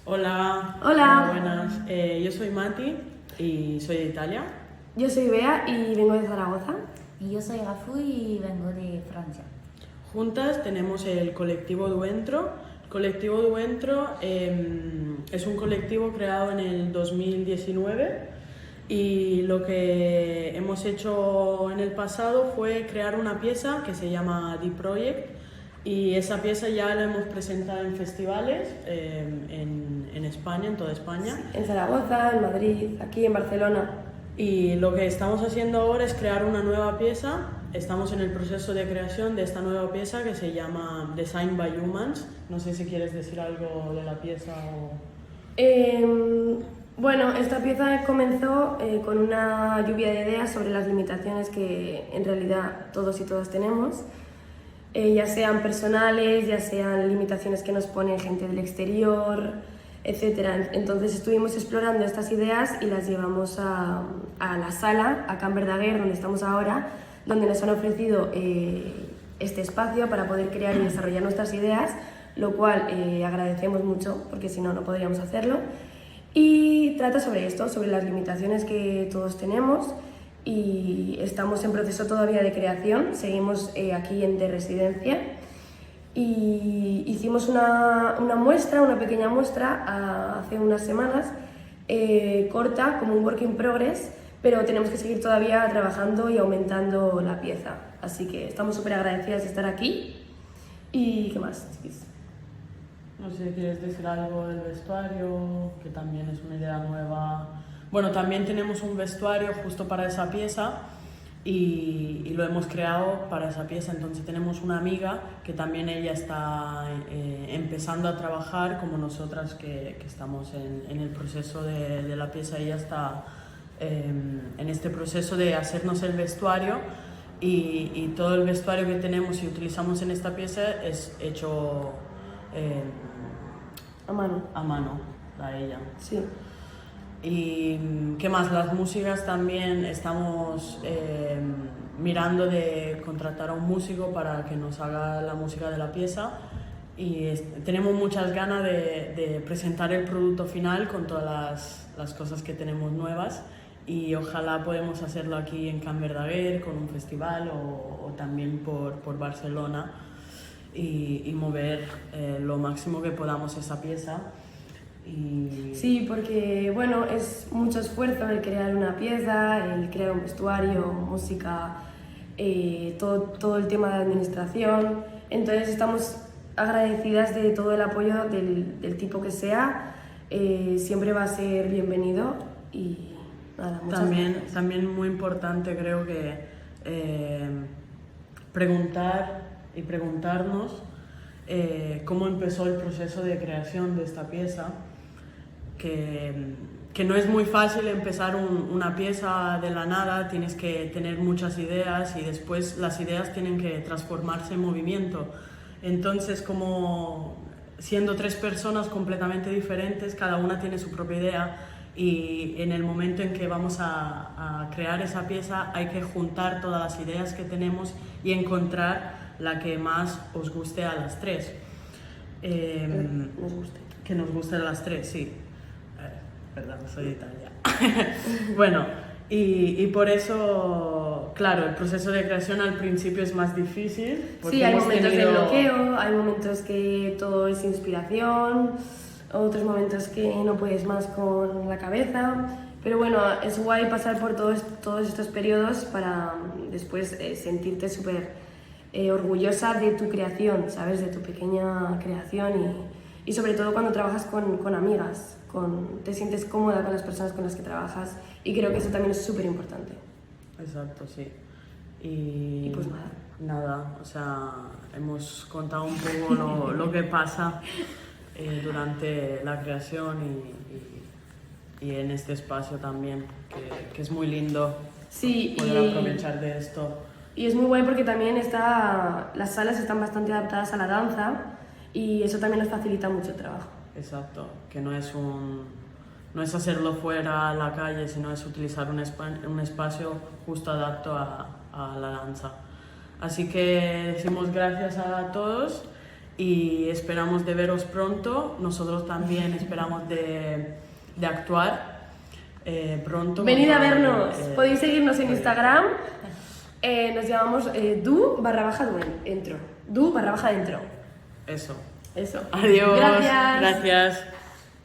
Hola, Hola. buenas. Yo soy Mati y soy de Italia. Yo soy Bea y vengo de Zaragoza. Y yo soy Gafu y vengo de Francia. Juntas tenemos el colectivo Duentro. El colectivo Duentro es un colectivo creado en el 2019 y lo que hemos hecho en el pasado fue crear una pieza que se llama The Project y esa pieza ya la hemos presentado en festivales en España, en toda España. En Zaragoza, en Madrid, aquí en Barcelona. Y lo que estamos haciendo ahora es crear una nueva pieza. Estamos en el proceso de creación de esta nueva pieza que se llama Design by Humans. No sé si quieres decir algo de la pieza o... Bueno, esta pieza comenzó con una lluvia de ideas sobre las limitaciones que en realidad todos y todas tenemos, ya sean personales, ya sean limitaciones que nos ponen gente del exterior, etc. Entonces estuvimos explorando estas ideas y las llevamos a la sala, a Can Verdaguer, donde estamos ahora, donde nos han ofrecido este espacio para poder crear y desarrollar nuestras ideas, lo cual agradecemos mucho, porque si no, no podríamos hacerlo. Y trata sobre esto, sobre las limitaciones que todos tenemos, y estamos en proceso todavía de creación, seguimos aquí de residencia, y hicimos una muestra, una pequeña muestra hace unas semanas, corta, como un work in progress, pero tenemos que seguir todavía trabajando y aumentando la pieza. Así que estamos súper agradecidas de estar aquí. ¿Y qué más, chiquis? No sé si quieres decir algo del vestuario, que también es una idea nueva. Bueno, también tenemos un vestuario justo para esa pieza y lo hemos creado para esa pieza. Entonces tenemos una amiga que también ella está empezando a trabajar como nosotras que estamos en el proceso de la pieza. Ella está en este proceso de hacernos el vestuario y todo el vestuario que tenemos y utilizamos en esta pieza es hecho A mano. a mano, a ella. Sí. Y qué más, las músicas también estamos mirando de contratar a un músico para que nos haga la música de la pieza y tenemos muchas ganas de presentar el producto final con todas las cosas que tenemos nuevas y ojalá podemos hacerlo aquí en Can Verdaguer con un festival o también por Barcelona y mover lo máximo que podamos esa pieza. Sí, porque bueno, es mucho esfuerzo el crear una pieza, el crear un vestuario, música, todo el tema de administración. Entonces estamos agradecidas de todo el apoyo del tipo que sea. Siempre va a ser bienvenido y nada, muchas gracias. También muy importante creo que preguntarnos cómo empezó el proceso de creación de esta pieza. Que no es muy fácil empezar una pieza de la nada, tienes que tener muchas ideas y después las ideas tienen que transformarse en movimiento. Entonces, como siendo tres personas completamente diferentes, cada una tiene su propia idea y en el momento en que vamos a crear esa pieza hay que juntar todas las ideas que tenemos y encontrar la que más os guste a las tres. Que nos guste a las tres, sí. Perdón, soy de Italia. Bueno, y por eso, claro, el proceso de creación al principio es más difícil. Sí, hay momentos de bloqueo, hay momentos que todo es inspiración, otros momentos que no puedes más con la cabeza. Pero bueno, es guay pasar por todos estos periodos para después sentirte súper orgullosa de tu creación, ¿sabes? De tu pequeña creación y sobre todo cuando trabajas con amigas. Te sientes cómoda con las personas con las que trabajas y creo que eso también es súper importante. Exacto, sí. Y pues nada, o sea, hemos contado un poco lo que pasa durante la creación y en este espacio también, que es muy lindo poder aprovechar de esto. Y es muy guay porque también las salas están bastante adaptadas a la danza y eso también nos facilita mucho el trabajo. Exacto, que no es hacerlo fuera a la calle, sino es utilizar un espacio justo adaptado a la danza. Así que decimos gracias a todos y esperamos de veros pronto. Nosotros también esperamos de actuar pronto. Venid a vernos, podéis seguirnos en Instagram, nos llamamos du_dentro. Du_dentro. Eso. Eso. Adiós. Gracias. Gracias.